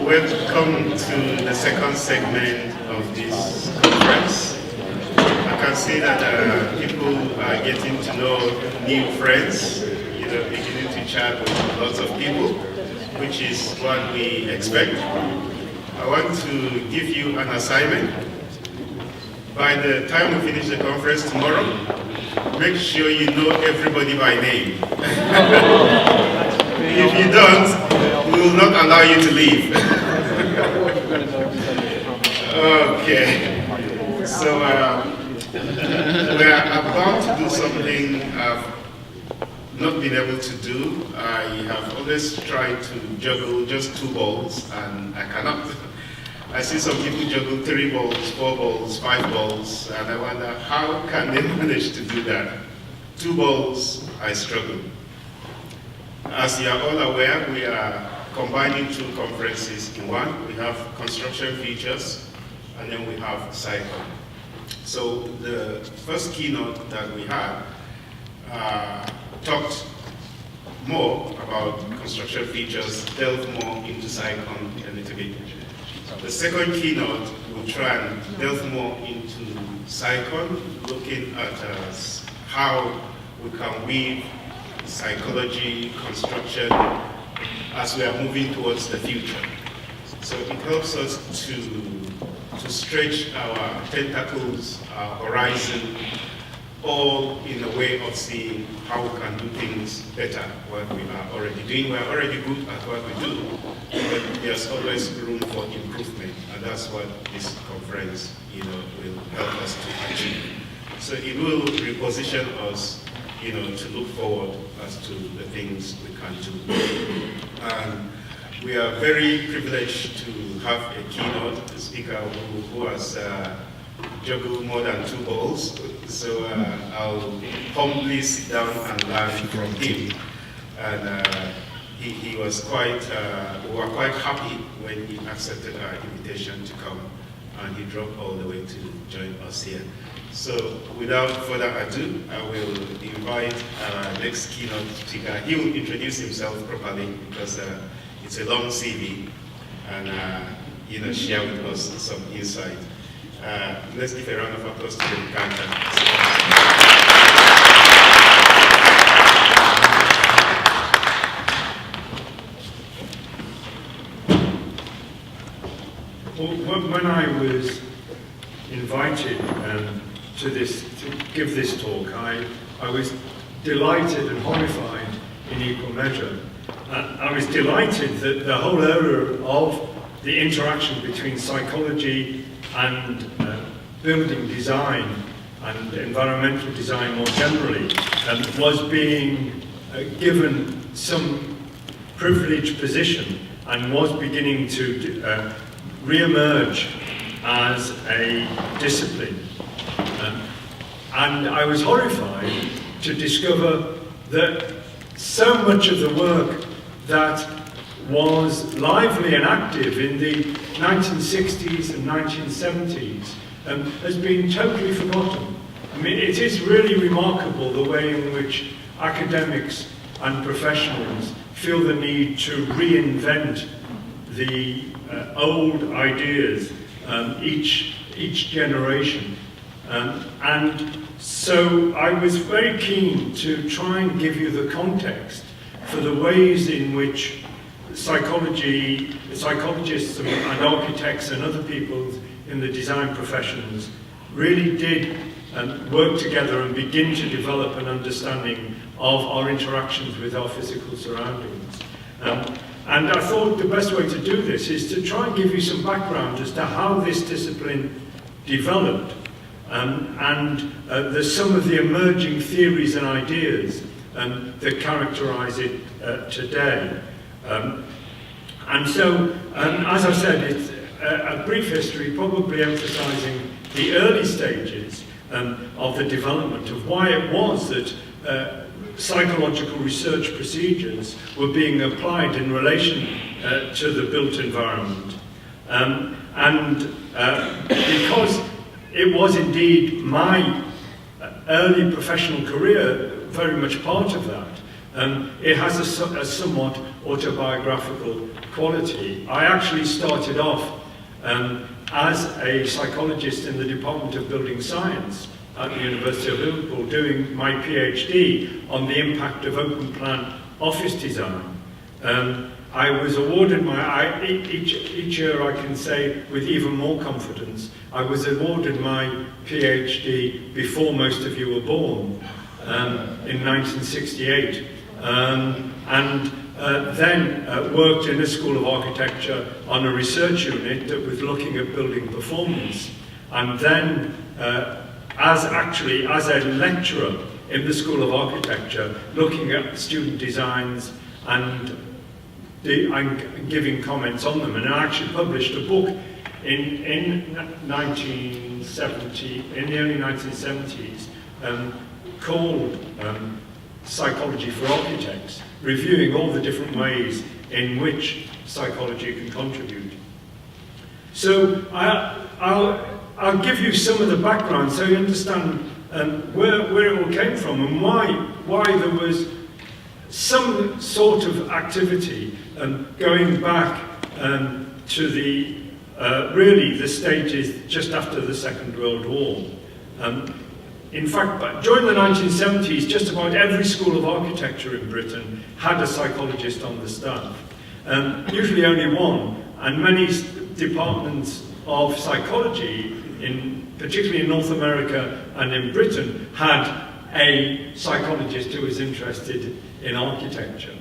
Welcome to the second segment of this conference. I can see that people are getting to know new friends, beginning to chat with lots of people, which is what we expect. I want to give you an assignment. By the time we finish the conference tomorrow, make sure you know everybody by name. If you don't, we will not allow you to leave. Okay. So we are about to do something I've not been able to do. I have always tried to juggle just 2 balls, and I cannot. I see some people juggle 3 balls, 4 balls, 5 balls, and I wonder how can they manage to do that? 2 balls, I struggle. As you are all aware, we are combining 2 conferences in one. We have construction features, and then we have Psycon. So the first keynote that we had talked more about construction features, delved more into Psycon a little bit. The second keynote will try and delve more into Psycon, looking at how we can weave psychology, construction, as we are moving towards the future. So it helps us to stretch our tentacles, our horizon, all in a way of seeing how we can do things better, what we are already doing. We are already good at what we do, but there's always room for improvement, and that's what this conference will help us to achieve. So it will reposition us to look forward as to the things we can do. And we are very privileged to have a keynote speaker who has juggled more than 2 balls. So I'll humbly sit down and learn from him. And he was quite, we were quite happy when he accepted our invitation to come, and he drove all the way to join us here. So without further ado, I will invite our next keynote speaker. He will introduce himself properly because it's a long CV, and share with us some insight. Let's give a round of applause to the Canter. Well, when I was invited to give this talk, I was delighted and horrified in equal measure. I was delighted that the whole area of the interaction between psychology and building design and environmental design more generally was being given some privileged position and was beginning to re-emerge as a discipline. And I was horrified to discover that so much of the work that was lively and active in the 1960s and 1970s has been totally forgotten. I mean, it is really remarkable the way in which academics and professionals feel the need to reinvent the old ideas each generation. And so I was very keen to try and give you the context for the ways in which psychologists and architects and other people in the design professions really did work together and begin to develop an understanding of our interactions with our physical surroundings. And I thought the best way to do this is to try and give you some background as to how this discipline developed, and some of the emerging theories and ideas that characterize it today. And so, as I said, it's a brief history, probably emphasizing the early stages of the development of why it was that psychological research procedures were being applied in relation to the built environment. Because it was indeed my early professional career very much part of that, It has a somewhat autobiographical quality. I actually started off as a psychologist in the Department of Building Science at the University of Liverpool, doing my PhD on the impact of open plan office design. I was awarded each year, I can say with even more confidence, I was awarded my PhD before most of you were born, in 1968, and then worked in a School of Architecture on a research unit that was looking at building performance, and then as a lecturer in the School of Architecture, looking at student designs and giving comments on them. And I actually published a book in 1970, in the early 1970s, called Psychology for Architects, reviewing all the different ways in which psychology can contribute. So I'll give you some of the background so you understand where it all came from and why there was some sort of activity going back to really the stages just after the Second World War. In fact, during the 1970s, just about every school of architecture in Britain had a psychologist on the staff. Usually only one, and many departments of psychology, particularly in North America and in Britain, had a psychologist who was interested in architecture.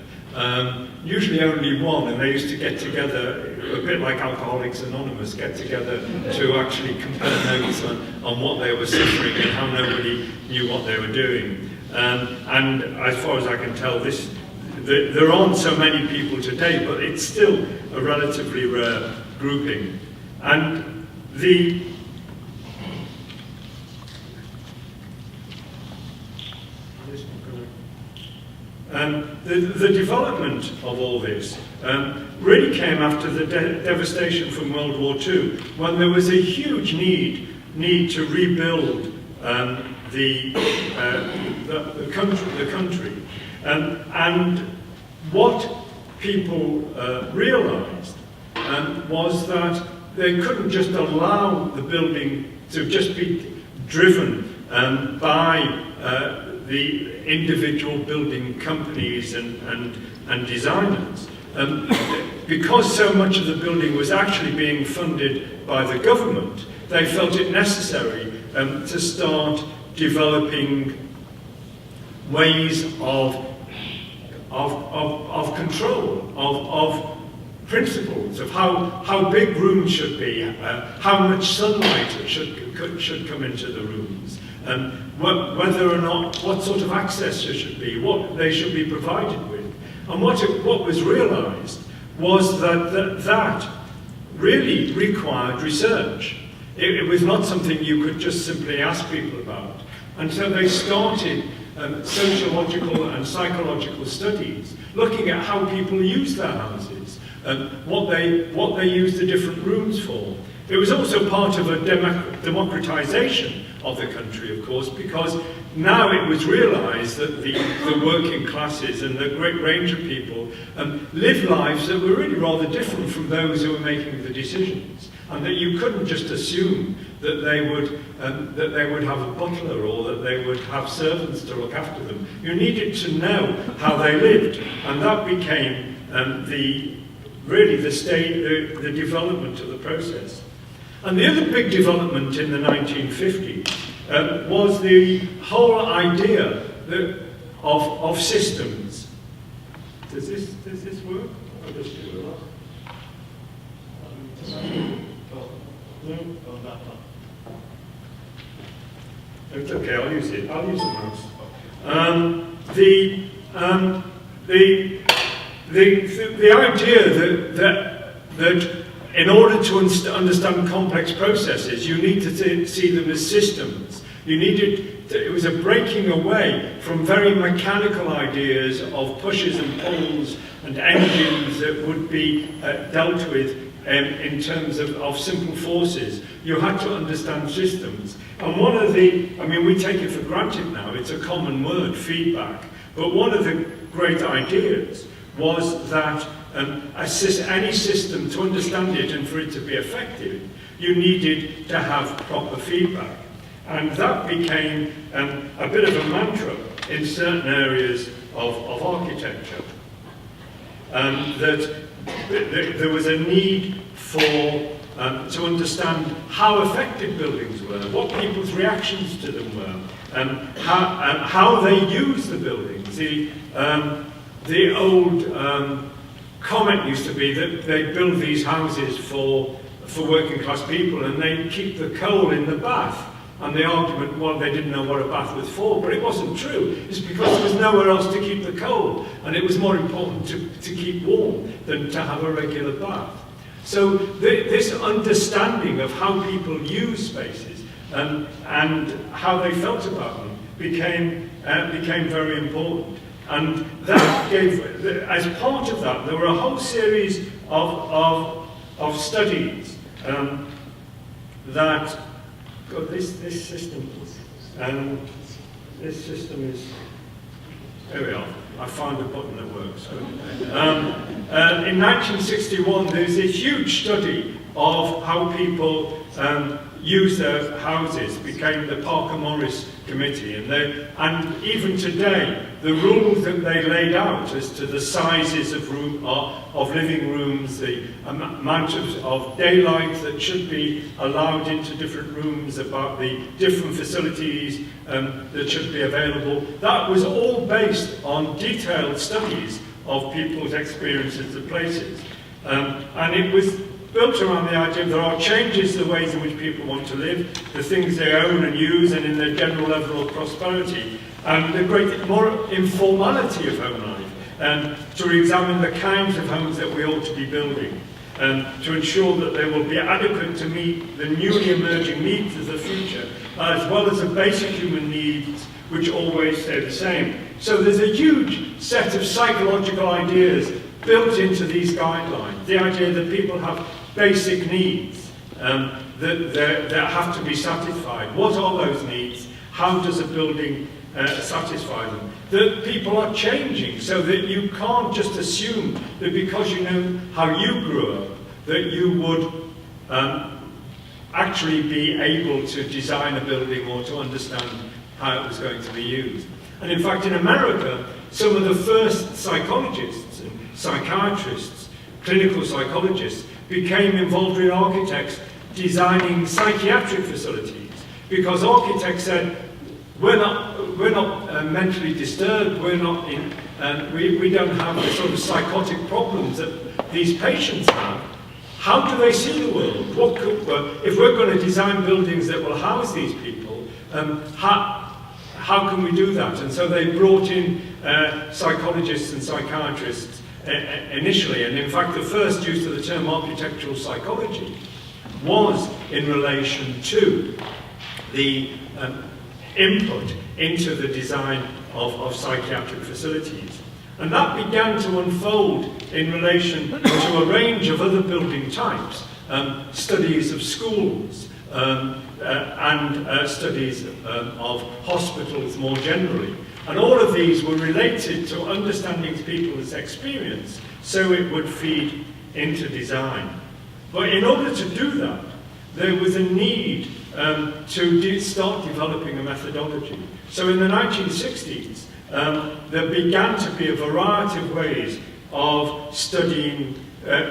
Usually only one, and they used to get together, a bit like Alcoholics Anonymous, get together to actually compare notes on what they were suffering and how nobody knew what they were doing. And as far as I can tell, there aren't so many people today, but it's still a relatively rare grouping. And the development of all this really came after the devastation from World War II, when there was a huge need to rebuild the country. And what people realized was that they couldn't just allow the building to just be driven by the individual building companies and designers. Because so much of the building was actually being funded by the government, they felt it necessary to start developing ways of control, of principles, of how big rooms should be, how much sunlight should come into the rooms, whether or not, what sort of access there should be, what they should be provided with. And what was realized was that really required research. It was not something you could just simply ask people about. And so they started sociological and psychological studies, looking at how people use their houses, what they use the different rooms for. It was also part of a democratization of the country, of course, because now it was realized that the working classes and the great range of people lived lives that were really rather different from those who were making the decisions, and that you couldn't just assume that they would have a butler or that they would have servants to look after them. You needed to know how they lived, and that became the development of the process. And the other big development in the 1950s was the whole idea of systems. Does this work? I'll just do it. No? It's okay, I'll use it. I'll use the mouse. The idea that in order to understand complex processes, you need to see them as systems. It was a breaking away from very mechanical ideas of pushes and pulls and engines that would be dealt with in terms of simple forces. You had to understand systems. And one of the, I mean, we take it for granted now, it's a common word, feedback. But one of the great ideas was that any system, to understand it and for it to be effective, you needed to have proper feedback. And that became a bit of a mantra in certain areas of architecture. That there was a need for to understand how effective buildings were, what people's reactions to them were, how they use the buildings. The old comment used to be that they build these houses for working class people and they keep the coal in the bath. And the argument, well, they didn't know what a bath was for, but it wasn't true. It's because there was nowhere else to keep the coal, and it was more important to keep warm than to have a regular bath. So this understanding of how people use spaces and how they felt about them became very important. And that gave, as part of that, there were a whole series of studies that. God, this system is. There we are. I found a button that works. In 1961, there's a huge study of how people use their houses. Became the Parker Morris Committee, and even today, the rules that they laid out as to the sizes of living rooms, the amount of daylight that should be allowed into different rooms, about the different facilities that should be available, that was all based on detailed studies of people's experiences of places. And it was built around the idea that there are changes to the ways in which people want to live, the things they own and use, and in their general level of prosperity, and the great more informality of home life, and to re-examine the kinds of homes that we ought to be building, and to ensure that they will be adequate to meet the newly emerging needs of the future, as well as the basic human needs which always stay the same. So there's a huge set of psychological ideas built into these guidelines. The idea that people have basic needs that have to be satisfied. What are those needs? How does a building satisfy them? That people are changing, so that you can't just assume that because you know how you grew up, that you would actually be able to design a building or to understand how it was going to be used. And in fact, in America, some of the first psychologists and psychiatrists, clinical psychologists, became involved with architects designing psychiatric facilities, because architects said, we're not mentally disturbed, we don't have the sort of psychotic problems that these patients have. How do they see the world? If we're going to design buildings that will house these people, how can we do that? And so they brought in psychologists and psychiatrists initially, and in fact the first use of the term architectural psychology was in relation to the input into the design of psychiatric facilities. And that began to unfold in relation to a range of other building types, studies of schools, and studies of hospitals more generally. And all of these were related to understanding people's experience, so it would feed into design. But in order to do that, there was a need to start developing a methodology. So in the 1960s, there began to be a variety of ways of studying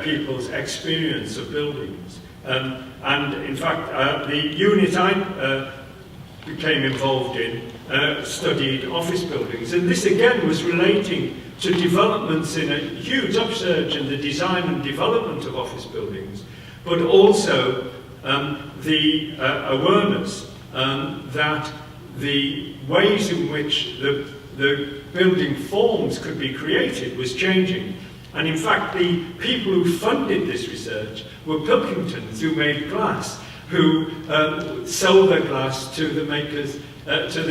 people's experience of buildings. And in fact, the unit I became involved in studied office buildings. And this again was relating to developments in a huge upsurge in the design and development of office buildings, but also the awareness that the ways in which the building forms could be created was changing. And in fact, the people who funded this research were Pilkingtons, who made glass, who sold their glass to the makers, to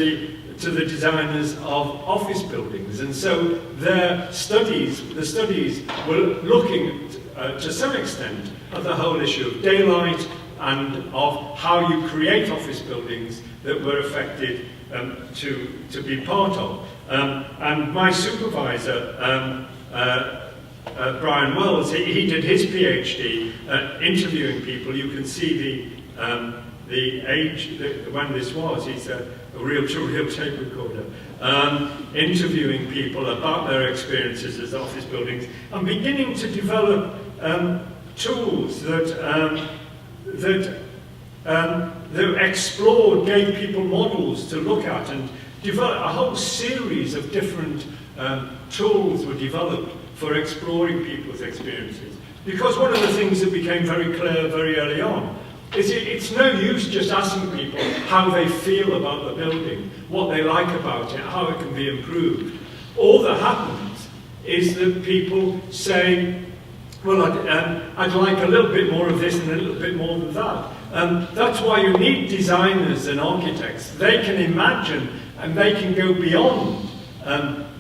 the designers of office buildings. And so their studies, the studies were looking to some extent, of the whole issue of daylight and of how you create office buildings that we're affected to be part of. And my supervisor, Brian Wells, he did his PhD interviewing people. You can see the age when this was. He's a reel-to-reel tape recorder, interviewing people about their experiences as office buildings and beginning to develop tools that explored, gave people models to look at, and develop a whole series of different tools were developed for exploring people's experiences. Because one of the things that became very clear very early on is it's no use just asking people how they feel about the building, what they like about it, how it can be improved. All that happens is that people say, well, I'd like a little bit more of this and a little bit more of that. That's why you need designers and architects. They can imagine and they can go beyond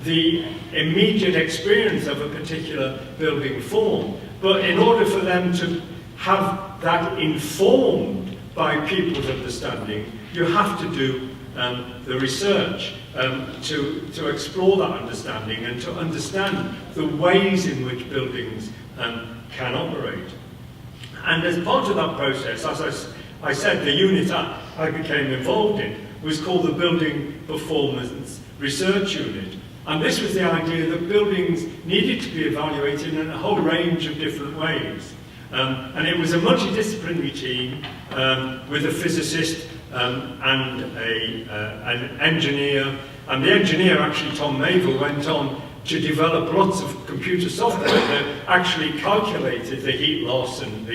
the immediate experience of a particular building form. But in order for them to have that informed by people's understanding, you have to do the research to explore that understanding and to understand the ways in which buildings can operate. And as part of that process, as I said, the unit I became involved in was called the Building Performance Research Unit. And this was the idea that buildings needed to be evaluated in a whole range of different ways. And it was a multidisciplinary team with a physicist and an engineer. And the engineer, actually Tom Mavel, went on to develop lots of computer software that actually calculated the heat loss and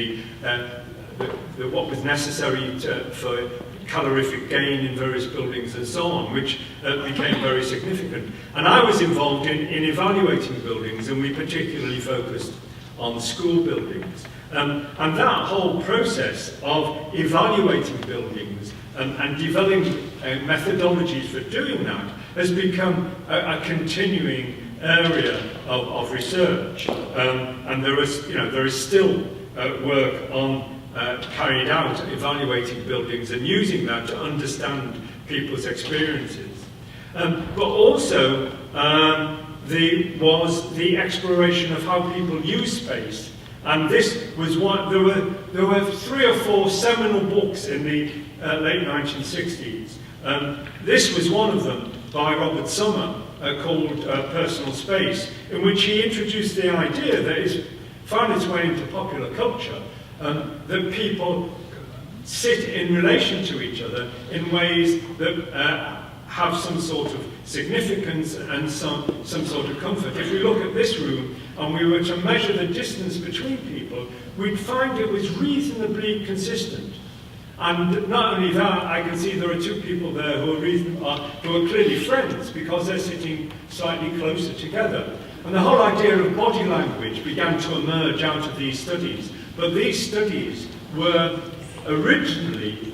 what was necessary for calorific gain in various buildings and so on, which became very significant. And I was involved in evaluating buildings, and we particularly focused on school buildings. And that whole process of evaluating buildings and developing methodologies for doing that has become a continuing area of research. And there is still work on carried out evaluating buildings and using that to understand people's experiences. But also there was the exploration of how people use space. And this was one, there were 3 or 4 seminal books in the late 1960s. This was one of them by Robert Summer called Personal Space, in which he introduced the idea that has found its way into popular culture, that people sit in relation to each other in ways that have some sort of significance and some sort of comfort. If we look at this room and we were to measure the distance between people, we'd find it was reasonably consistent. And not only that, I can see there are 2 people there who are clearly friends because they're sitting slightly closer together. And the whole idea of body language began to emerge out of these studies. But these studies were originally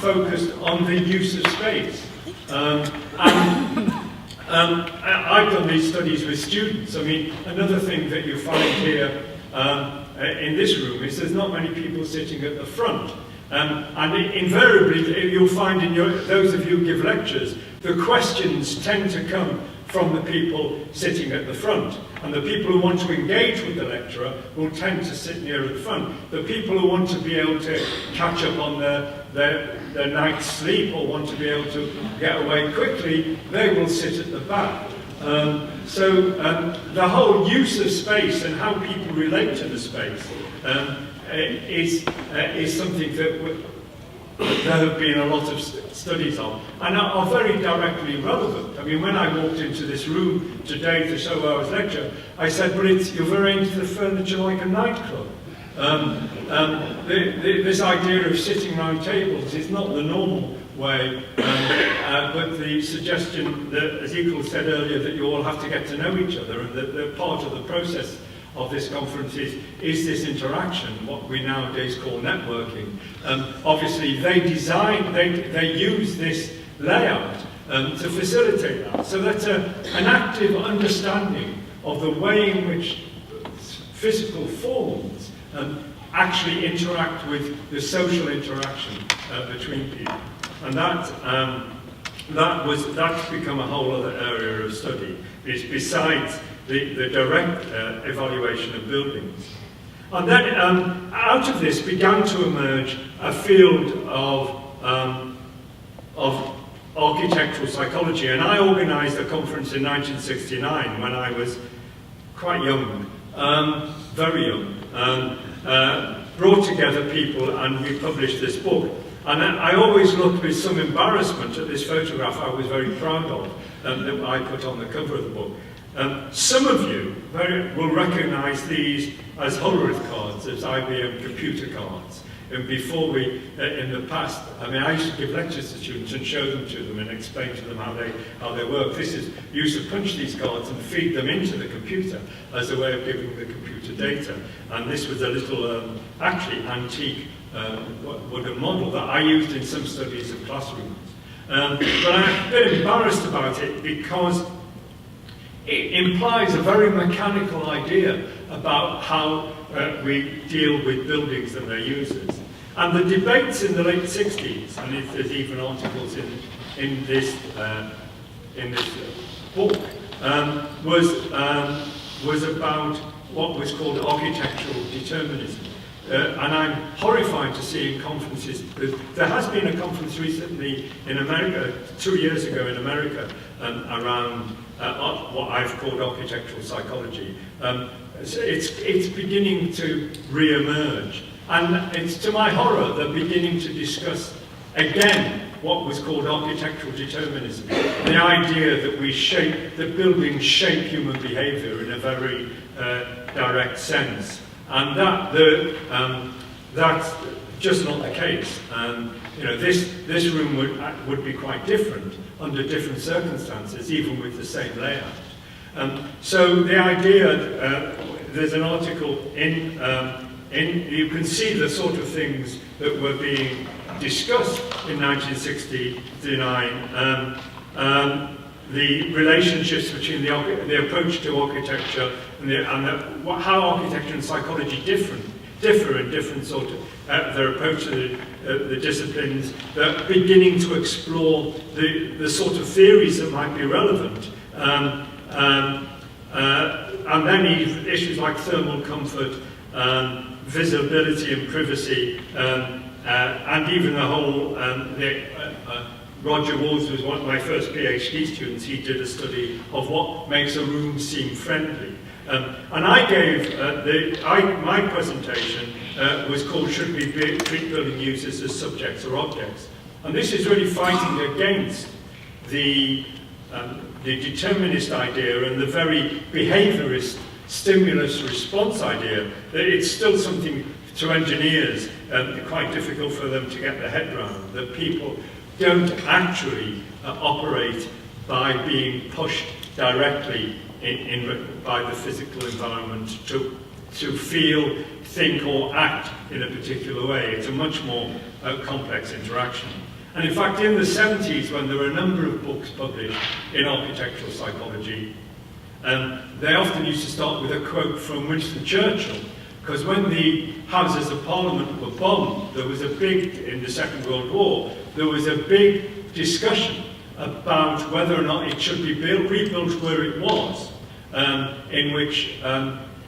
focused on the use of space. I've done these studies with students. I mean, another thing that you find here in this room is there's not many people sitting at the front. And invariably, you'll find in those of you who give lectures, the questions tend to come from the people sitting at the front. And the people who want to engage with the lecturer will tend to sit near the front. The people who want to be able to catch up on their night's sleep or want to be able to get away quickly, they will sit at the back. So the whole use of space and how people relate to the space is something that there have been a lot of studies on, and are very directly relevant. I mean, when I walked into this room today to show I was lecture, I said, well, you're very into the furniture like a nightclub. This idea of sitting around tables is not the normal way, but the suggestion that Ezekiel said earlier that you all have to get to know each other, and that part of the process of this conference is this interaction, what we nowadays call networking. Obviously, they use this layout to facilitate that. So that's an active understanding of the way in which physical forms actually interact with the social interaction between people. And that's become a whole other area of study, besides the direct evaluation of buildings. And then out of this began to emerge a field of architectural psychology. And I organised a conference in 1969 when I was quite young, very young, brought together people, and we published this book. And I always looked with some embarrassment at this photograph I was very proud of, that I put on the cover of the book. Some of you will recognise these as Hollerith cards, as IBM computer cards. And before in the past, I mean, I used to give lectures to students and show them to them and explain to them how they work. You used to punch these cards and feed them into the computer as a way of giving the computer data. And this was a little, actually antique wooden model that I used in some studies of classrooms. But I'm a bit embarrassed about it because it implies a very mechanical idea about how we deal with buildings and their users. And the debates in the late 60s, and there's even articles in this book, was about what was called architectural determinism. And I'm horrified to see in conferences, there has been a conference recently in America, 2 years ago in America, around what I've called architectural psychology. So it's beginning to re-emerge. And it's to my horror, they're beginning to discuss again what was called architectural determinism. The idea that buildings shape human behavior in a very direct sense. And that's just not the case. This room would be quite different under different circumstances, even with the same layout. So the idea, there's an article you can see the sort of things that were being discussed in 1969. The relationships between the approach to architecture and how architecture and psychology differ in different sort of their approach to the disciplines. They're beginning to explore the sort of theories that might be relevant. And then issues like thermal comfort, visibility and privacy, and even the whole, Roger Walls was one of my first PhD students. He did a study of what makes a room seem friendly. And I gave, my presentation was called Should We Treat Building Users as Subjects or Objects? And this is really fighting against the determinist idea and the very behaviourist stimulus response idea that it's still something to engineers quite difficult for them to get their head around, that people don't actually operate by being pushed directly by the physical environment to feel, think or act in a particular way. It's a much more complex interaction. And in fact, in the 70s, when there were a number of books published in architectural psychology, they often used to start with a quote from Winston Churchill, because when the Houses of Parliament were bombed, there was in the Second World War, there was a big discussion about whether or not it should be rebuilt where it was, in which,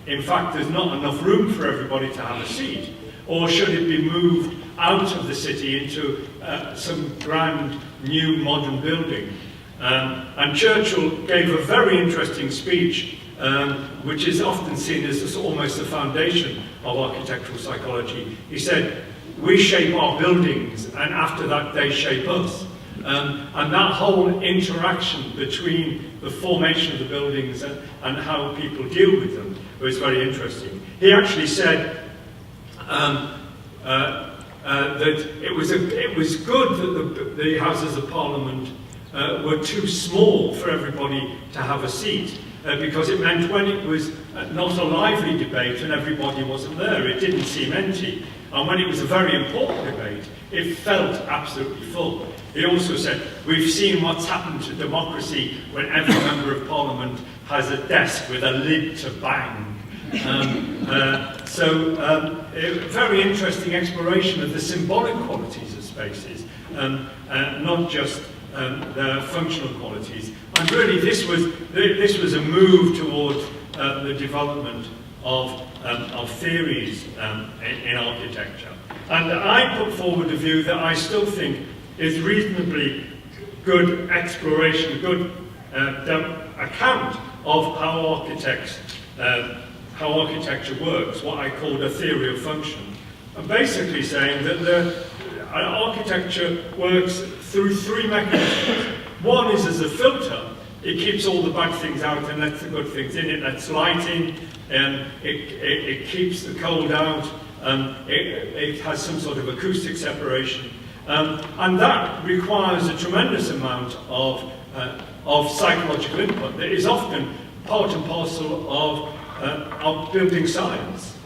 in fact, there's not enough room for everybody to have a seat, or should it be moved out of the city into some grand new modern building. And Churchill gave a very interesting speech, which is often seen as almost the foundation of architectural psychology. He said, we shape our buildings, and after that they shape us. And that whole interaction between the formation of the buildings and how people deal with them was very interesting. He actually said that it was good that the Houses of Parliament were too small for everybody to have a seat, because it meant when it was not a lively debate and everybody wasn't there, it didn't seem empty. And when it was a very important debate, it felt absolutely full. He also said, we've seen what's happened to democracy when every member of Parliament has a desk with a lid to bang. A very interesting exploration of the symbolic qualities of spaces, not just their functional qualities. And really, this was a move towards the development of theories in architecture. And I put forward a view that I still think is reasonably good exploration, good account of how architecture works, what I called a theory of function. I'm basically saying that architecture works through three mechanisms. One is as a filter. It keeps all the bad things out and lets the good things in. It lets light in, and it keeps the cold out. It has some sort of acoustic separation. And that requires a tremendous amount of psychological input that is often part and parcel of building science.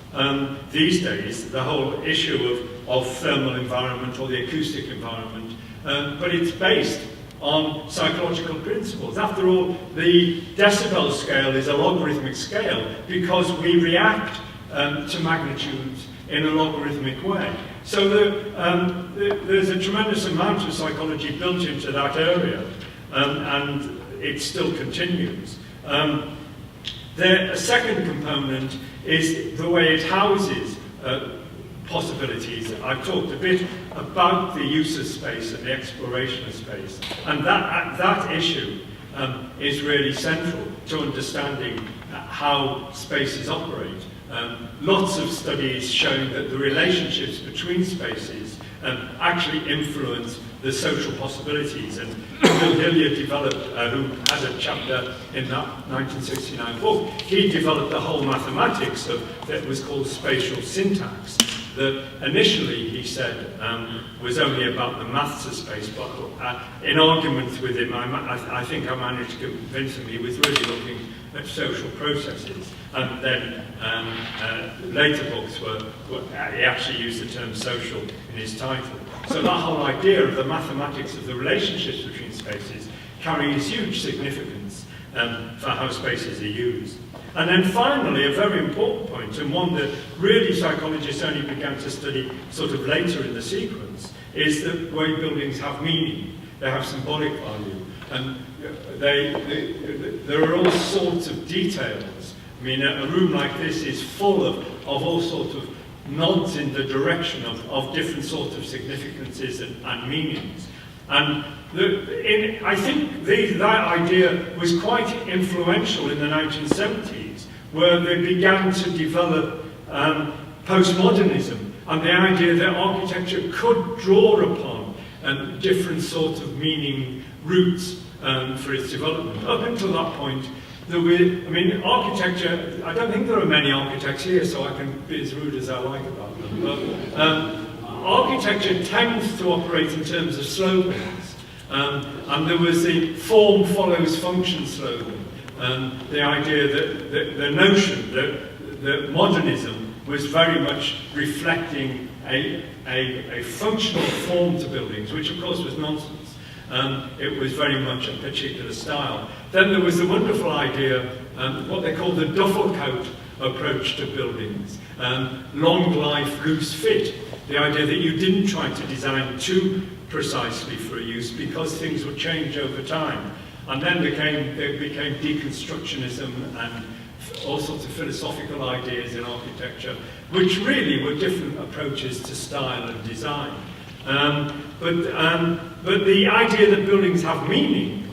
These days, the whole issue of thermal environment or the acoustic environment, but it's based on psychological principles. After all, the decibel scale is a logarithmic scale because we react to magnitudes in a logarithmic way. So there's a tremendous amount of psychology built into that area, and it still continues. A second component is the way it houses possibilities. I've talked a bit about the use of space and the exploration of space, and that issue is really central to understanding how spaces operate. Lots of studies showing that the relationships between spaces actually influence the social possibilities. And Bill Hilliard developed, who has a chapter in that 1969 book, he developed the whole mathematics that was called spatial syntax, that initially, he said, was only about the maths of space, but in arguments with him, I think I managed to convince him he was really looking at social processes. And then later books he actually used the term social in his title. So that whole idea of the mathematics of the relationships between spaces carries huge significance for how spaces are used. And then finally, a very important point, and one that really psychologists only began to study sort of later in the sequence, is the way buildings have meaning. They have symbolic value. And there are all sorts of details. I mean, a room like this is full of all sorts of nods in the direction of different sorts of significances and meanings. And I think that idea was quite influential in the 1970s, where they began to develop postmodernism and the idea that architecture could draw upon different sorts of meaning routes for its development. Up until that point, architecture, I don't think there are many architects here, so I can be as rude as I like about them, but architecture tends to operate in terms of slogans. And there was the form follows function slogan, the idea that the notion that modernism was very much reflecting a functional form to buildings, which of course was nonsense. It was very much a particular style. Then there was the wonderful idea, what they call the duffel coat approach to buildings, long life goose fit, the idea that you didn't try to design too precisely for a use because things would change over time. And then there became Deconstructionism and all sorts of philosophical ideas in architecture, which really were different approaches to style and design. But the idea that buildings have meaning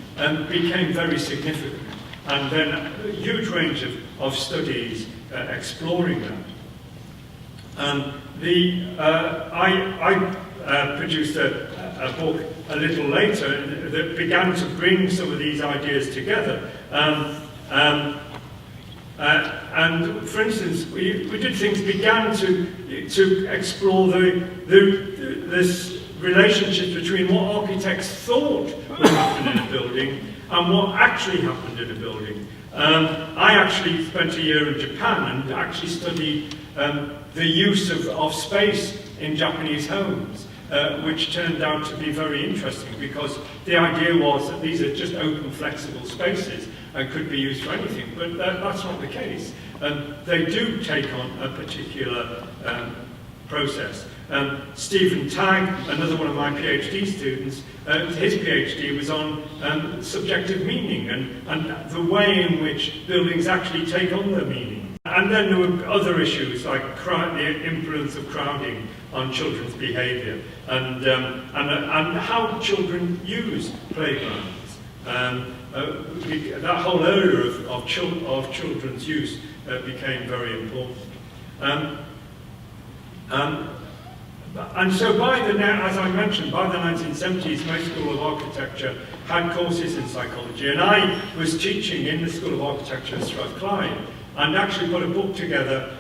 became very significant, and then a huge range of studies exploring that. I produced a book a little later that began to bring some of these ideas together. And for instance, we did things, began to explore this relationship between what architects thought would happen in a building and what actually happened in a building. I actually spent a year in Japan and actually studied the use of space in Japanese homes, which turned out to be very interesting because the idea was that these are just open, flexible spaces and could be used for anything, but that's not the case. They do take on a particular process. Stephen Tagg, another one of my PhD students, his PhD was on subjective meaning and the way in which buildings actually take on their meaning. And then there were other issues like the influence of crowding on children's behaviour and how children use playgrounds. That whole area of children's use became very important. And so as I mentioned, by the 1970s, my School of Architecture had courses in psychology, and I was teaching in the School of Architecture at Strathclyde, and actually put a book together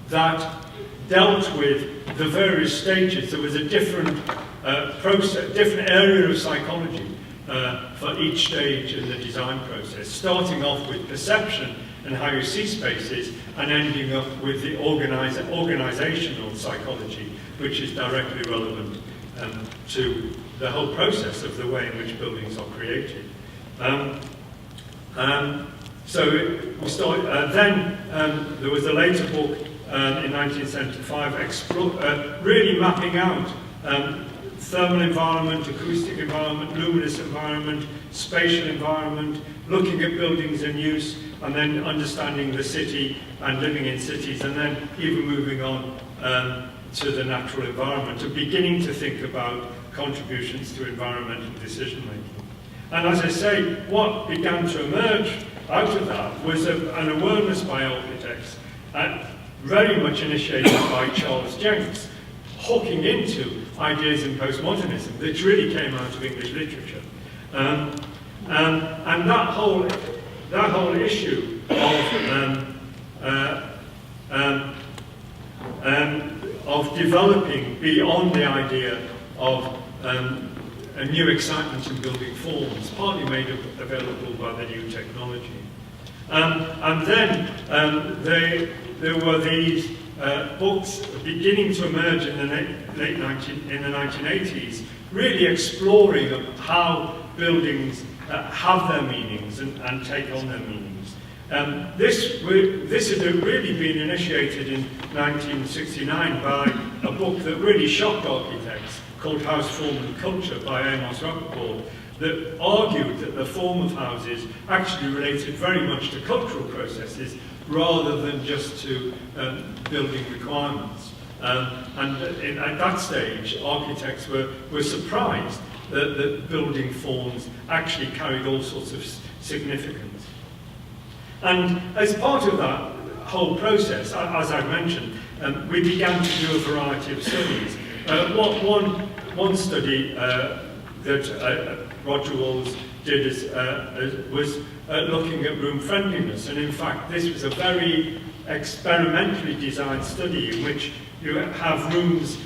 that dealt with the various stages. There was a different process, different area of psychology for each stage in the design process, starting off with perception and how you see spaces, and ending up with the organizational psychology, which is directly relevant to the whole process of the way in which buildings are created. So we started, then there was a later book in 1975 really mapping out thermal environment, acoustic environment, luminous environment, spatial environment, looking at buildings in use, and then understanding the city and living in cities, and then even moving on to the natural environment, and beginning to think about contributions to environmental decision making. And as I say, what began to emerge out of that was an awareness by architects, very much initiated by Charles Jenks, hooking into ideas in postmodernism that really came out of English literature. And that whole issue of developing beyond the idea of a new excitement in building forms, partly made available by the new technology. And then there were these books beginning to emerge in the late 1980s, really exploring how buildings have their meanings and take on their meanings. This had really been initiated in 1969 by a book that really shocked architects, called House Form and Culture by Amos Rappaport, that argued that the form of houses actually related very much to cultural processes rather than just to building requirements. At that stage, architects were surprised that building forms actually carried all sorts of significance. And as part of that whole process, as I mentioned, we began to do a variety of studies. One study that Roger Walls did was looking at room friendliness, and in fact this was a very experimentally designed study in which you have rooms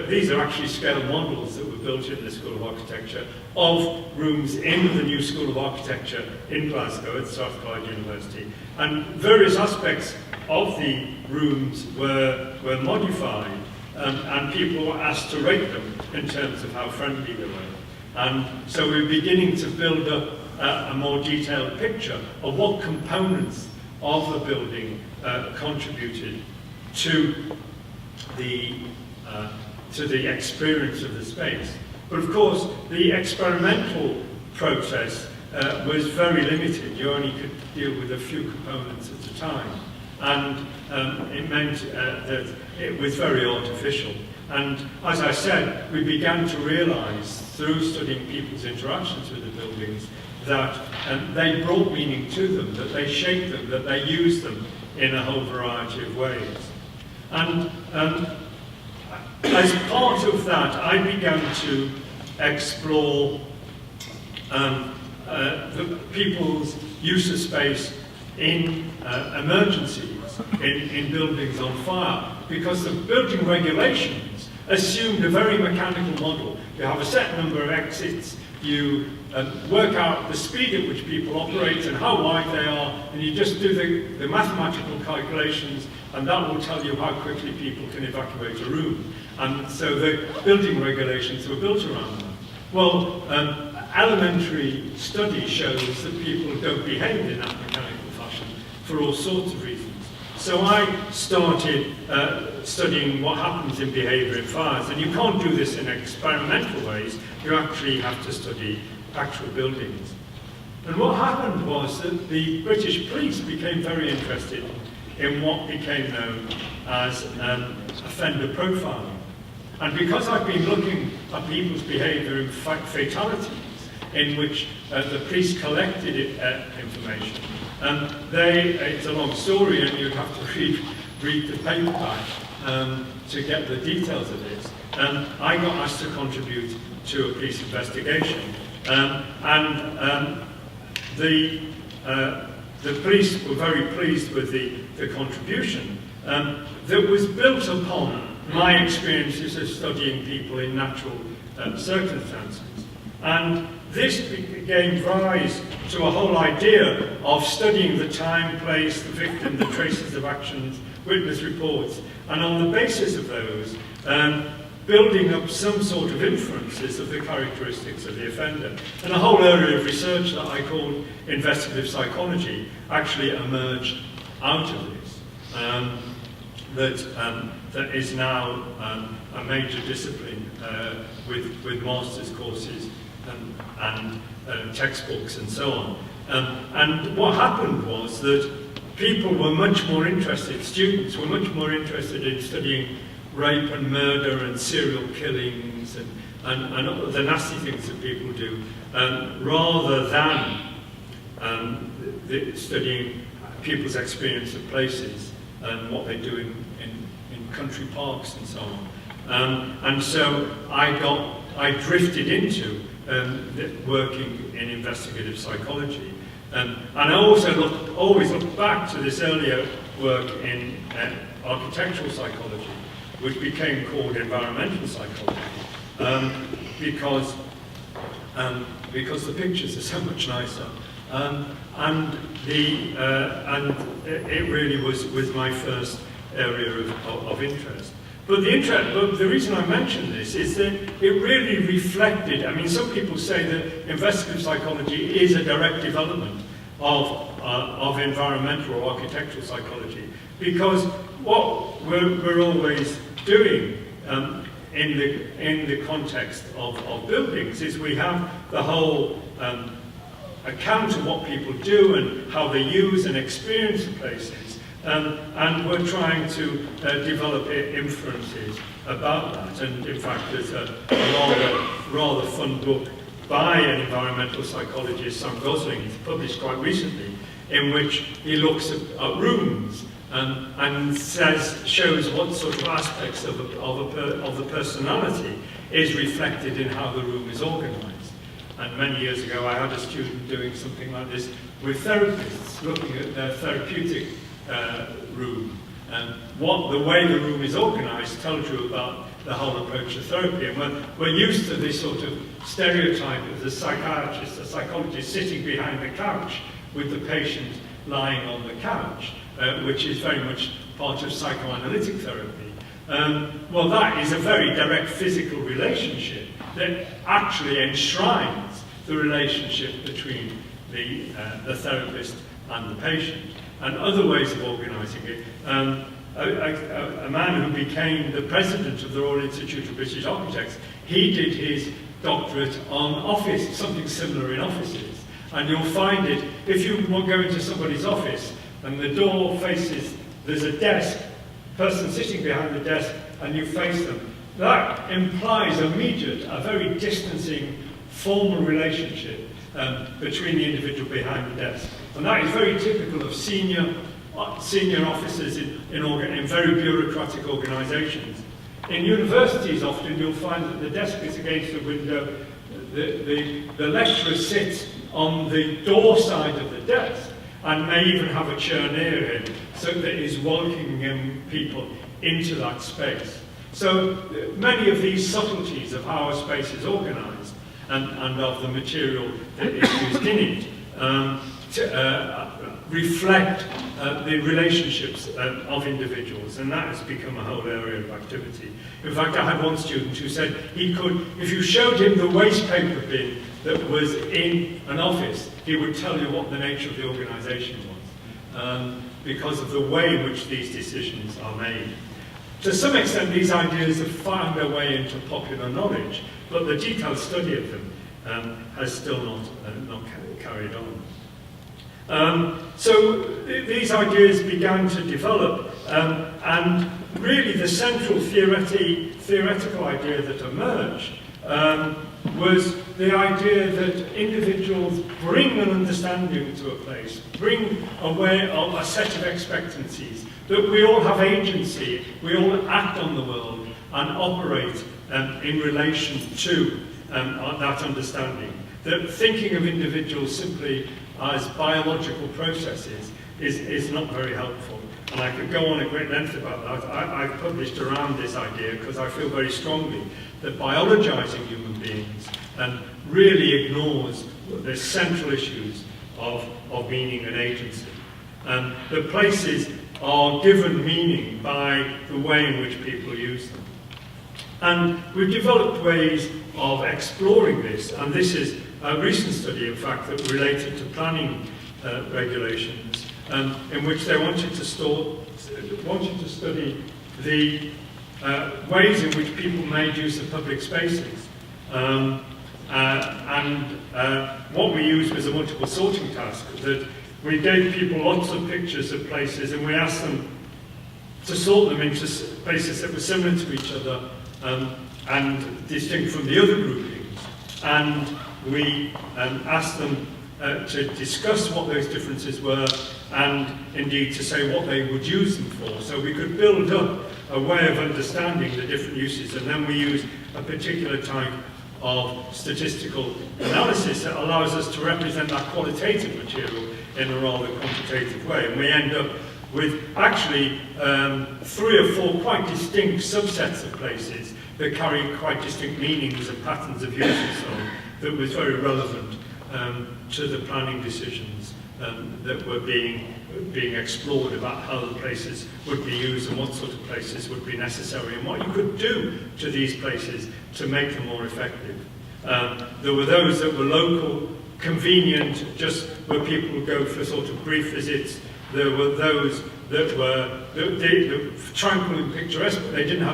these are actually scale models that were built in the School of Architecture of rooms in the new School of Architecture in Glasgow at Strathclyde University, and various aspects of the rooms were modified. And people were asked to rate them in terms of how friendly they were. And so we're beginning to build up a more detailed picture of what components of the building contributed to the experience of the space. But of course, the experimental process was very limited. You only could deal with a few components at a time. And it meant that it was very artificial. And as I said, we began to realize through studying people's interactions with the buildings that they brought meaning to them, that they shaped them, that they used them in a whole variety of ways. And as part of that, I began to explore the people's use of space in emergencies, in buildings on fire, because the building regulations assumed a very mechanical model. You have a set number of exits, you work out the speed at which people operate and how wide they are, and you just do the mathematical calculations, and that will tell you how quickly people can evacuate a room. And so the building regulations were built around that. Well, elementary study shows that people don't behave in that mechanical fashion for all sorts of reasons. So I started studying what happens in behaviour in fires, and you can't do this in experimental ways. You actually have to study actual buildings. And what happened was that the British police became very interested in what became known as offender profiling. And because I've been looking at people's behaviour in fatalities, in which the police collected information, it's a long story, and you'd have to read the paperback to get the details of this. I got asked to contribute to a police investigation, the police were very pleased with the contribution that was built upon my experiences of studying people in natural circumstances. And this gave rise to a whole idea of studying the time, place, the victim, the traces of actions, witness reports, and on the basis of those, building up some sort of inferences of the characteristics of the offender. And a whole area of research that I called investigative psychology actually emerged out of this. That is now a major discipline with master's courses and textbooks and so on. And what happened was that people were much more interested, students were much more interested in studying rape and murder and serial killings and the nasty things that people do, rather than studying people's experience of places and what they do in country parks and so on. And so I drifted into working in investigative psychology. And I also always look back to this earlier work in architectural psychology, which became called environmental psychology, because the pictures are so much nicer, and it really was my first area of interest. But the reason I mention this is that it really reflected. I mean, some people say that investigative psychology is a direct development of environmental or architectural psychology, because what we're always doing in the context of buildings is we have the whole account of what people do and how they use and experience the places, and we're trying to develop inferences about that. And in fact, there's a rather fun book by an environmental psychologist, Sam Gosling, he's published quite recently, in which he looks at rooms and shows what sort of aspects of the personality is reflected in how the room is organised. And many years ago, I had a student doing something like this with therapists, looking at their therapeutic room. And the way the room is organised tells you about the whole approach to therapy. And we're used to this sort of stereotype of the psychiatrist, the psychologist sitting behind the couch with the patient lying on the couch, which is very much part of psychoanalytic therapy. Well, that is a very direct physical relationship that actually enshrines the relationship between the therapist and the patient. And other ways of organising it. A man who became the president of the Royal Institute of British Architects, he did his doctorate on office, something similar in offices. And you'll find it, if you go into somebody's office and the door faces, there's a desk, person sitting behind the desk, and you face them, that implies a very distancing, formal relationship between the individual behind the desk. And that is very typical of senior officers in very bureaucratic organisations. In universities, often you'll find that the desk is against the window, the lecturer sits on the door side of the desk and may even have a chair near him, so that he's welcoming people into that space. So many of these subtleties of how a space is organised and of the material that is used in it reflect the relationships of individuals, and that has become a whole area of activity. In fact, I had one student who said he could, if you showed him the waste paper bin that was in an office, he would tell you what the nature of the organisation was, because of the way in which these decisions are made. To some extent, these ideas have found their way into popular knowledge, but the detailed study of them has still not carried on. So these ideas began to develop, and really the central theoretical idea that emerged was the idea that individuals bring an understanding to a place, bring a set of expectancies, that we all have agency, we all act on the world and operate in relation to that understanding. That thinking of individuals simply as biological processes is not very helpful. And I could go on at great length about that. I've published around this idea because I feel very strongly that biologizing human beings really ignores the central issues of meaning and agency. The places are given meaning by the way in which people use them. And we've developed ways of exploring this, and this is a recent study, in fact, that related to planning regulations, in which they wanted to study the ways in which people made use of public spaces. What we used was a multiple sorting task, that we gave people lots of pictures of places and we asked them to sort them into places that were similar to each other and distinct from the other groupings. And we asked them to discuss what those differences were and indeed to say what they would use them for. So we could build up a way of understanding the different uses, and then we use a particular type of statistical analysis that allows us to represent that qualitative material in a rather quantitative way. And we end up with actually 3 or 4 quite distinct subsets of places that carry quite distinct meanings and patterns of use and so on, that was very relevant to the planning decisions that were being explored about how the places would be used and what sort of places would be necessary and what you could do to these places to make them more effective. There were those that were local, convenient, just where people would go for sort of brief visits. There were those that were tranquil and picturesque, but they didn't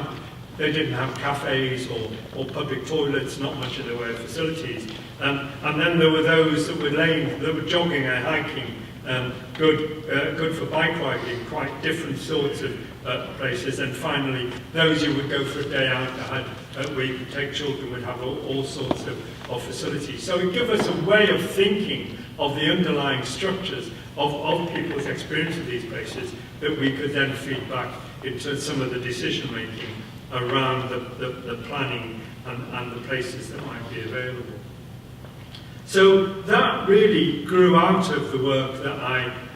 have cafes or public toilets, not much in the way of facilities. And then there were those that were jogging and hiking, good for bike riding, quite different sorts of places. And finally, those you would go for a day out where you could take children, would have all sorts of facilities. So it gave us a way of thinking of the underlying structures of people's experience of these places that we could then feed back into some of the decision making around the planning and the places that might be available. So that really grew out of the work that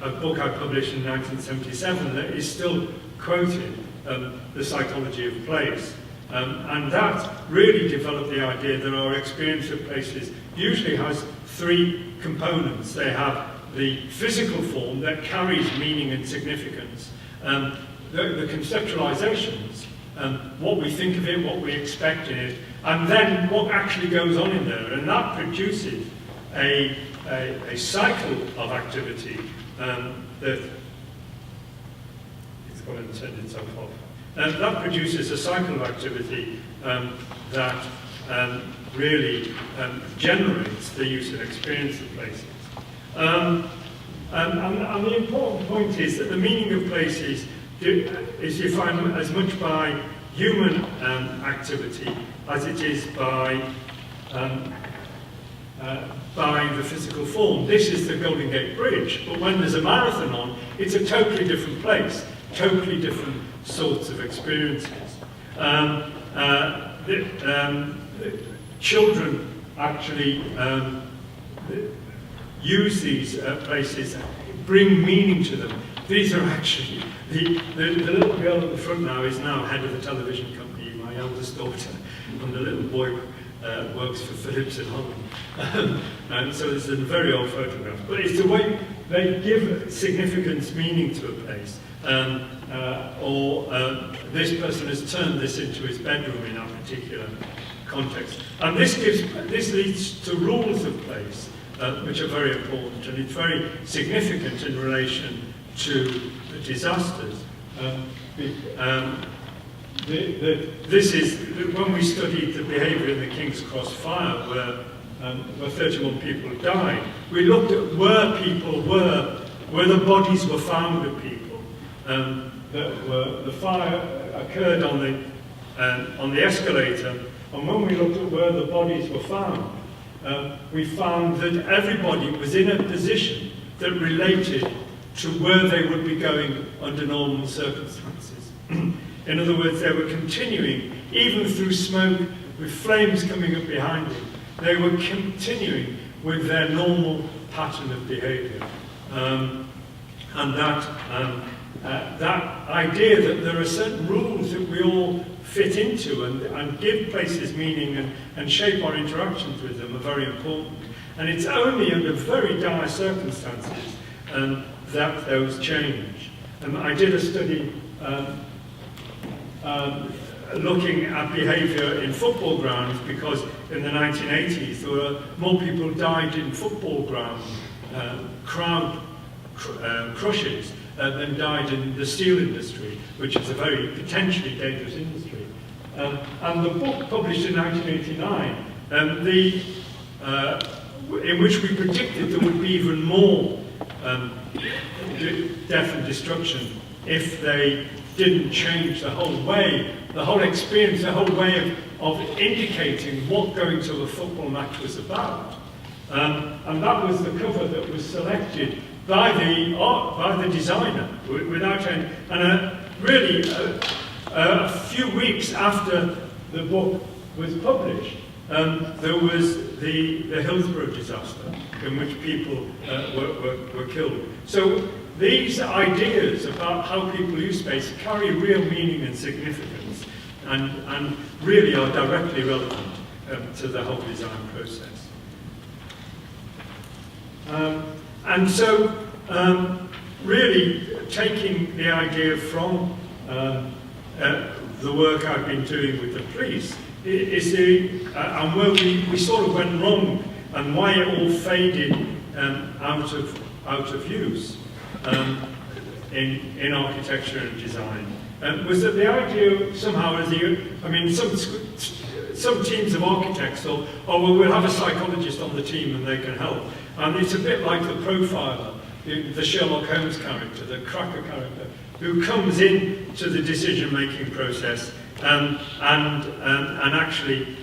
a book I published in 1977 that is still quoted, The Psychology of Place. And that really developed the idea that our experience of places usually has 3 components. They have the physical form that carries meaning and significance, the conceptualizations, what we think of it, what we expect in it, and then what actually goes on in there. And that produces a cycle of activity that it's got to turn itself off. That produces a cycle of activity that really generates the use and experience of places. And the important point is that the meaning of places is defined as much by human activity as it is by the physical form. This is the Golden Gate Bridge, but when there's a marathon on, it's a totally different place, totally different sorts of experiences. Children actually use these places, bring meaning to them. These are actually, the little girl at the front now is now head of the television company, my eldest daughter, and the little boy works for Philips in Holland. And so this is a very old photograph. But it's the way they give significance, meaning to a place. This person has turned this into his bedroom in that particular context. And this leads to rules of place, which are very important, and it's very significant in relation to the disasters. This is when we studied the behaviour in the King's Cross fire, where 31 people died. We looked at where people were, where the bodies were found of people. The fire occurred on the escalator, and when we looked at where the bodies were found, we found that everybody was in a position that related to where they would be going under normal circumstances. In other words, they were continuing, even through smoke, with flames coming up behind them, they were continuing with their normal pattern of behaviour. And that idea that there are certain rules that we all fit into and give places meaning and shape our interactions with them are very important. And it's only under very dire circumstances that those change. I did a study looking at behaviour in football grounds, because in the 1980s there were more people died in football ground crowd crushes than died in the steel industry, which is a very potentially dangerous industry. And the book published in 1989, in which we predicted there would be even more death and destruction if they didn't change the whole way, the whole experience, the whole way of indicating what going to a football match was about. And that was the cover that was selected by the designer, without any. And really, a few weeks after the book was published, there was the Hillsborough disaster, in which people were killed. So these ideas about how people use space carry real meaning and significance, and really are directly relevant to the whole design process. And so, really taking the idea from the work I've been doing with the police, is and where we sort of went wrong, and why it all faded out of use in architecture and design, was that the idea somehow, some teams of architects thought, oh well, we'll have a psychologist on the team and they can help. And it's a bit like the profiler, the Sherlock Holmes character, the cracker character, who comes into the decision-making process and actually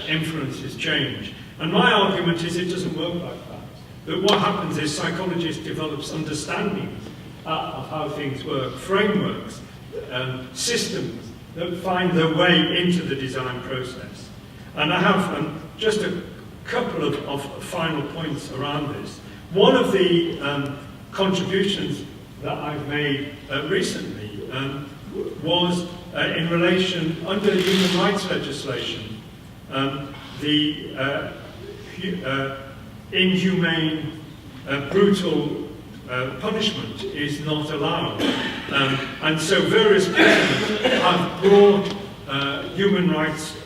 influences change. And my argument is it doesn't work like that. That what happens is psychologists develops understandings of how things work, frameworks, systems that find their way into the design process. And I have just a couple of final points around this. One of the contributions that I've made recently was in relation, under human rights legislation, the inhumane, brutal punishment is not allowed. And so various presidents have brought human rights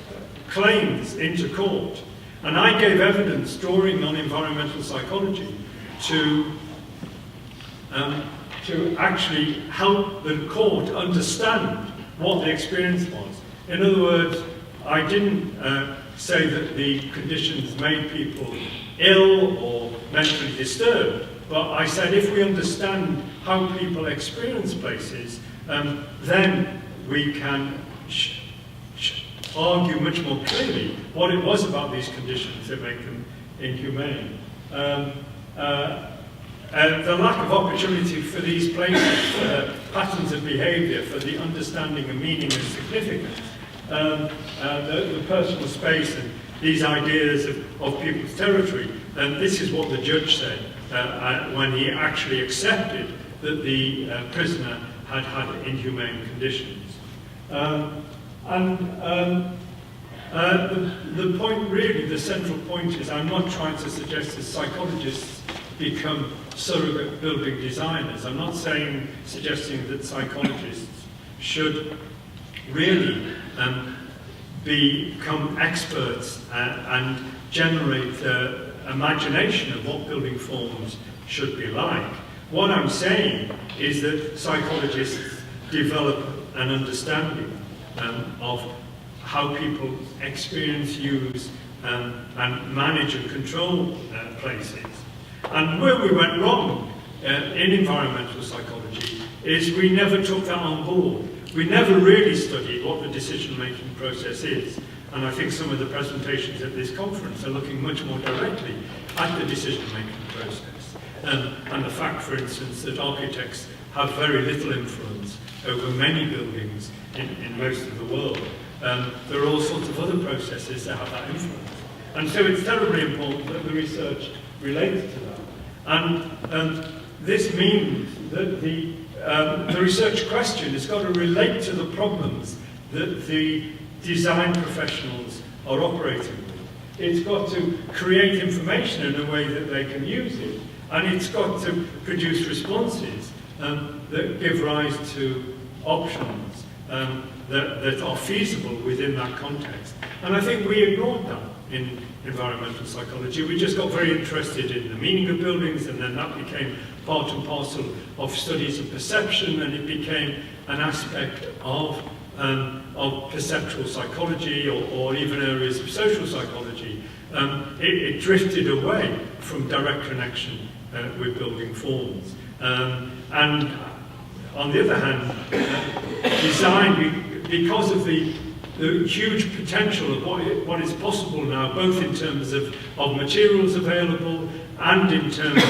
claims into court. And I gave evidence drawing on environmental psychology to actually help the court understand what the experience was. In other words, I didn't say that the conditions made people ill or mentally disturbed, but I said if we understand how people experience places, then we can argue much more clearly what it was about these conditions that make them inhumane. The lack of opportunity for these places, for the patterns of behaviour, for the understanding of meaning and significance, the personal space and these ideas of people's territory. And this is what the judge said when he actually accepted that the prisoner had inhumane conditions. The point really, the central point is, I'm not trying to suggest that psychologists become surrogate building designers. I'm not suggesting that psychologists should really become experts and generate the imagination of what building forms should be like. What I'm saying is that psychologists develop an understanding of how people experience, use, and manage and control places. And where we went wrong in environmental psychology is we never took that on board. We never really studied what the decision-making process is. And I think some of the presentations at this conference are looking much more directly at the decision-making process. And the fact, for instance, that architects have very little influence over many buildings in most of the world. There are all sorts of other processes that have that influence. And so it's terribly important that the research relates to that. And this means that the research question has got to relate to the problems that the design professionals are operating with. It's got to create information in a way that they can use it, and it's got to produce responses that give rise to options that are feasible within that context. And I think we ignored that in environmental psychology. We just got very interested in the meaning of buildings, and then that became part and parcel of studies of perception, and it became an aspect of perceptual psychology or even areas of social psychology. It drifted away from direct connection with building forms. And on the other hand, design, because of the huge potential of what is possible now, both in terms of materials available and in terms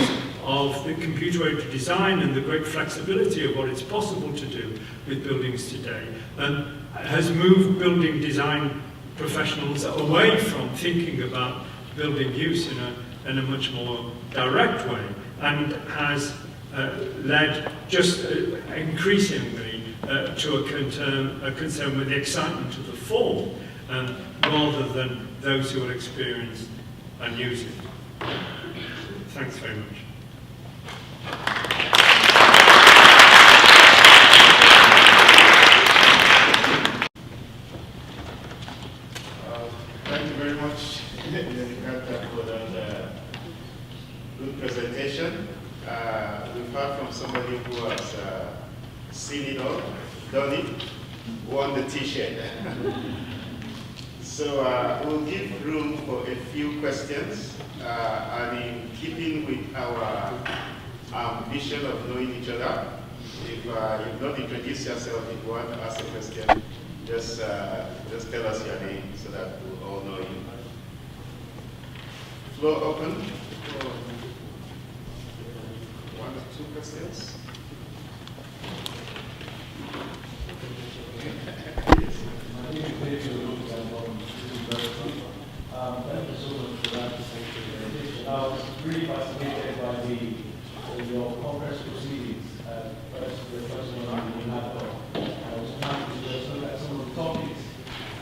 of the computer-aided design and the great flexibility of what it's possible to do with buildings today, has moved building design professionals away from thinking about building use in a much more direct way, and has led just increasingly to a concern with the excitement of the form, rather than those who will experience and use it. Thanks very much. Thank you very much, Canter, for that good presentation. We've heard from somebody who has seen it all, done it, won the T-shirt. So we'll give room for a few questions, and in keeping with our vision of knowing each other, if you've not introduced yourself, if you want to ask a question, just tell us your name so that we'll all know you. Floor open for 1 or 2 questions. Thank you so much for that presentation. I was really fascinated by your conference proceedings. First, the first one you had, I was trying to just look at some of the topics,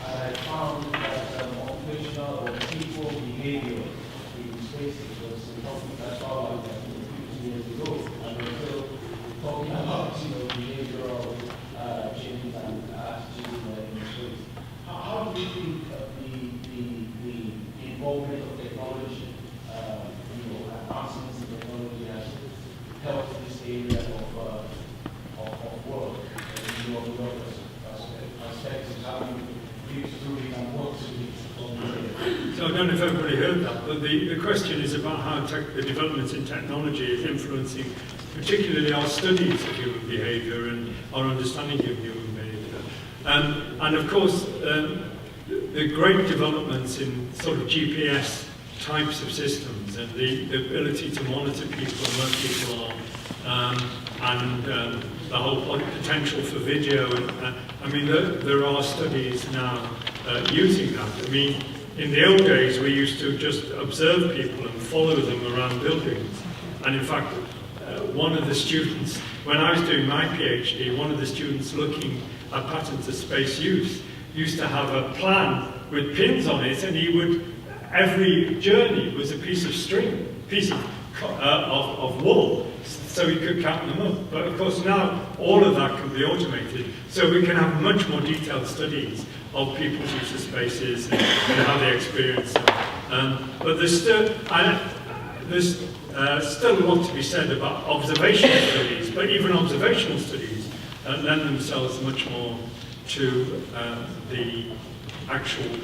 and I found that occupational or people behavior in spaces was a topic I saw like 50 years ago, and we're still talking about behavioral changes and attitudes in the space. How do you think the involvement of technology, advancements in technology has helped this area of work in your perspective? How do you read through it and work through it? So I don't know if everybody heard that, but the question is about how the developments in technology is influencing particularly our studies of human behaviour and our understanding of human behaviour. And of course, the great developments in sort of GPS types of systems and the ability to monitor people and where people are, and the whole potential for video. I mean, there are studies now using that. I mean, in the old days, we used to just observe people and follow them around buildings. And in fact, one of the students, when I was doing my PhD, one of the students looking at patterns of space use used to have a plan with pins on it, and he would, every journey was a piece of string, piece of wool, so he could count them up. But of course now all of that can be automated, so we can have much more detailed studies of people's use of spaces and how they experience them. But there's still a lot to be said about observational studies, but even observational studies lend themselves much more to the actual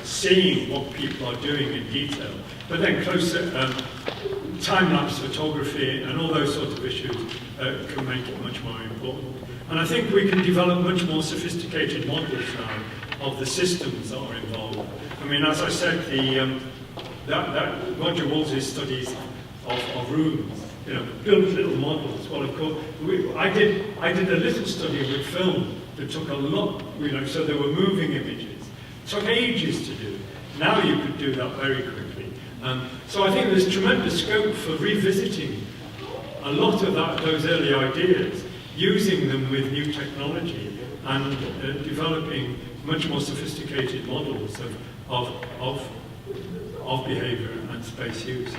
seeing what people are doing in detail. But then closer time-lapse photography and all those sorts of issues can make it much more important. And I think we can develop much more sophisticated models now of the systems that are involved. I mean, as I said, that Roger Woolsey's studies of rooms, build little models. Well, of course, I did a little study with film that took a lot, so there were moving images. It took ages to do. Now you could do that very quickly. So I think there's tremendous scope for revisiting a lot of those early ideas, using them with new technology, and developing much more sophisticated models of behaviour and space use.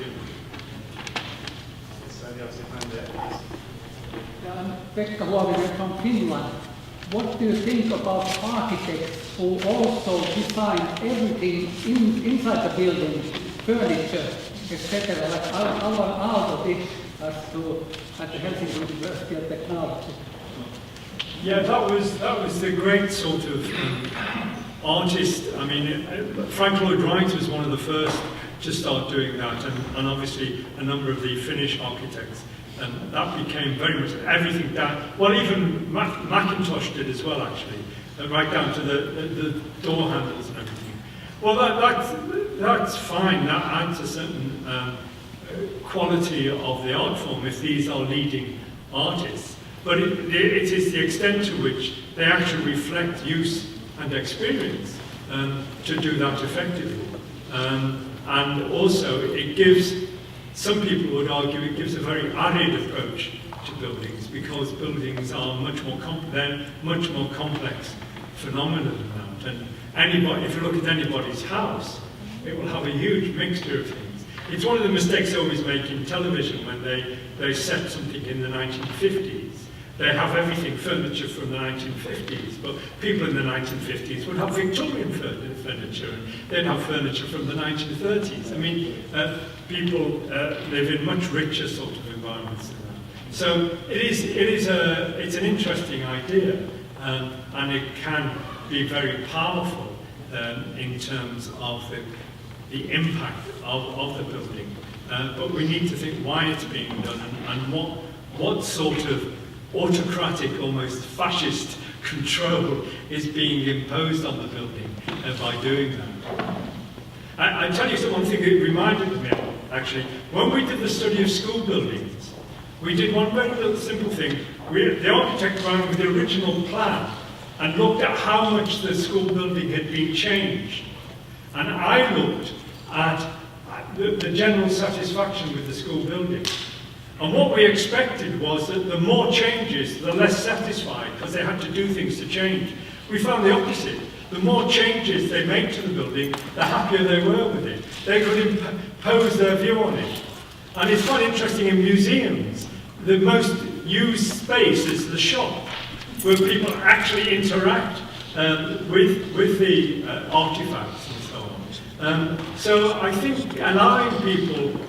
Pekka Huovinen from Finland. What do you think about architects who also design everything inside the building, furniture, etc., like Aalto did at the Helsinki University of Technology? Yeah, that was the great sort of artist. I mean, Frank Lloyd Wright was one of the first to start doing that, and obviously a number of the Finnish architects. And that became very much everything down. Well, even Macintosh did as well, actually, right down to the door handles and everything. Well, that's fine. That adds a certain quality of the art form if these are leading artists. But it is the extent to which they actually reflect use and experience to do that effectively. And also, it gives. Some people would argue it gives a very arid approach to buildings because buildings are much more complex phenomena than that. And anybody, if you look at anybody's house, it will have a huge mixture of things. It's one of the mistakes they always make in television when they set something in the 1950s. They have everything, furniture from the 1950s, but people in the 1950s would have Victorian furniture, and they'd have furniture from the 1930s. I mean, people live in much richer sort of environments than that. So it's an interesting idea, and it can be very powerful in terms of the impact of the building. But we need to think why it's being done and what sort of autocratic, almost fascist control is being imposed on the building by doing that. I tell you one thing it reminded me of, actually. When we did the study of school buildings, we did one very little simple thing. The architect ran with the original plan and looked at how much the school building had been changed. And I looked at the general satisfaction with the school building. And what we expected was that the more changes, the less satisfied, because they had to do things to change. We found the opposite. The more changes they made to the building, the happier they were with it. They could impose their view on it. And it's quite interesting in museums, the most used space is the shop, where people actually interact with the artifacts and so on. So I think allowing people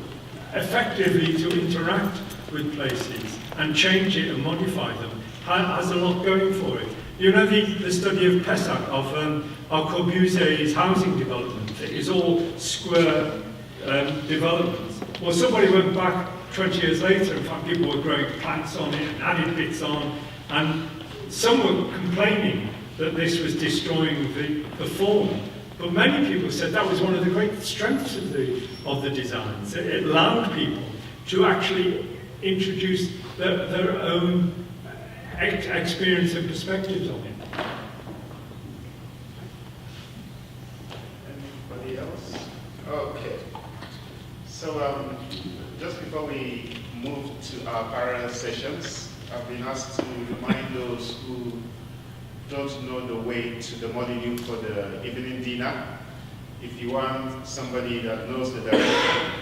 effectively to interact with places and change it and modify them has a lot going for it. You know the study of Pessac, of Corbusier's housing development. It is all square developments. Well, somebody went back 20 years later, in fact people were growing plants on it and added bits on, and some were complaining that this was destroying the form. But many people said that was one of the great strengths of the designs. It allowed people to actually introduce their own experience and perspectives on it. Anybody else? Okay. So just before we move to our parallel sessions, I've been asked to remind those who don't know the way to the Molyneux for the evening dinner. If you want somebody that knows the direction,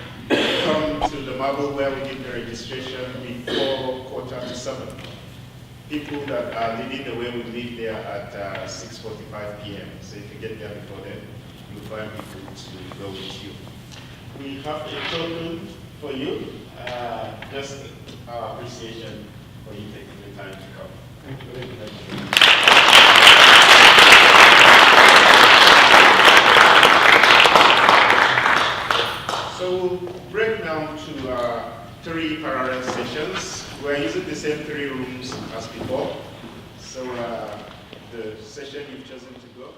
come to the marble where we did the registration before 7:15. people that are leading the way will leave there at 6:45 p.m. So if you get there before then, you'll find people to go with you. We have a token for you, just our appreciation for you taking the time to come. Thank you very much. So we'll break down to 3 parallel sessions. We're using the same 3 rooms as before. So the session you've chosen to go